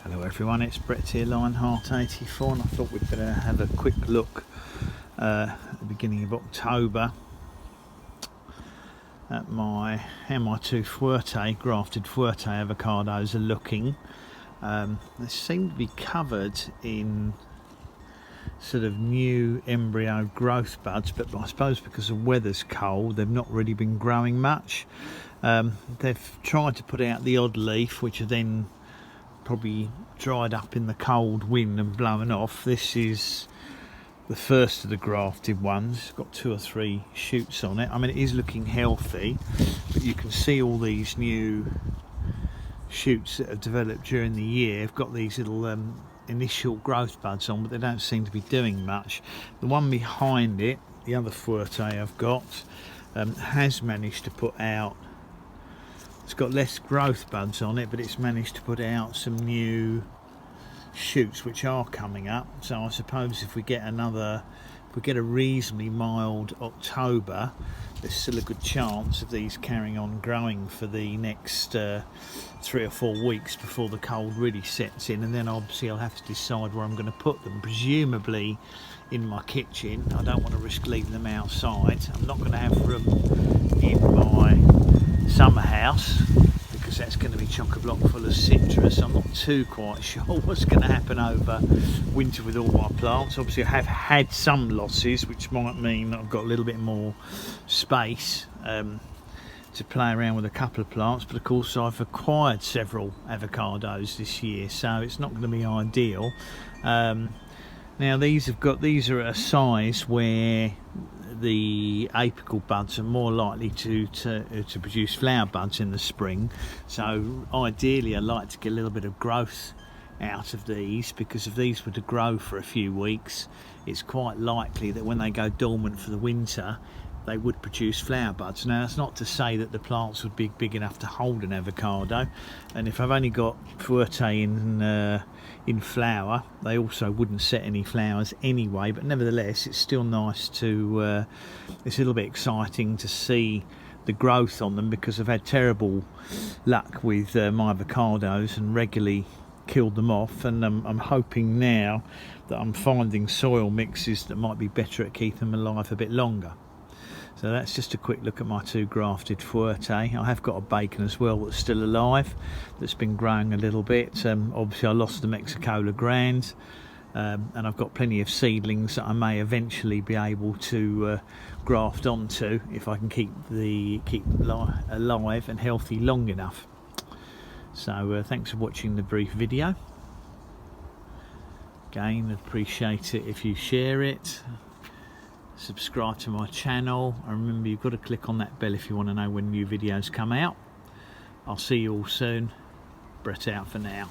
Hello everyone, it's Brett here, Lionheart84, and I thought we'd better have a quick look at the beginning of October at my MI2 Fuerte, grafted Fuerte avocados are looking. They seem to be covered in sort of new embryo growth buds, but I suppose because the weather's cold they've not really been growing much. They've tried to put out the odd leaf, which are then probably dried up in the cold wind and blown off. This is the first of the grafted ones. It's got 2 or 3 shoots on it. I mean, it is looking healthy, but you can see all these new shoots that have developed during the year. Have got these little initial growth buds on, but they don't seem to be doing much. The one behind it, the other Fuerte I've got, has managed to put out, it's got less growth buds on it, but it's managed to put out some new shoots which are coming up. So I suppose if we get a reasonably mild October, there's still a good chance of these carrying on growing for the next 3 or 4 weeks before the cold really sets in, and then obviously I'll have to decide where I'm going to put them. Presumably in my kitchen. I don't want to risk leaving them outside. I'm not going to have room in my summer house because that's going to be chock-a-block full of citrus. I'm not too quite sure what's going to happen over winter with all my plants. Obviously I have had some losses, which might mean that I've got a little bit more space to play around with a couple of plants, but of course I've acquired several avocados this year, so it's not going to be ideal. Now these are at a size where the apical buds are more likely to produce flower buds in the spring, so ideally I like to get a little bit of growth out of these, because if these were to grow for a few weeks, it's quite likely that when they go dormant for the winter they would produce flower buds. Now that's not to say that the plants would be big enough to hold an avocado, and if I've only got Fuerte in flower, they also wouldn't set any flowers anyway, but nevertheless it's still nice to it's a little bit exciting to see the growth on them, because I've had terrible luck with my avocados and regularly killed them off, and I'm hoping now that I'm finding soil mixes that might be better at keeping them alive a bit longer. So that's just a quick look at my 2 grafted Fuerte. I have got a bacon as well that's still alive, that's been growing a little bit. Obviously I lost the Mexicola Grand, and I've got plenty of seedlings that I may eventually be able to graft onto if I can keep alive and healthy long enough. So thanks for watching the brief video. Again, I'd appreciate it if you share it. Subscribe to my channel, and remember you've got to click on that bell if you want to know when new videos come out. I'll see you all soon. Brett out for now.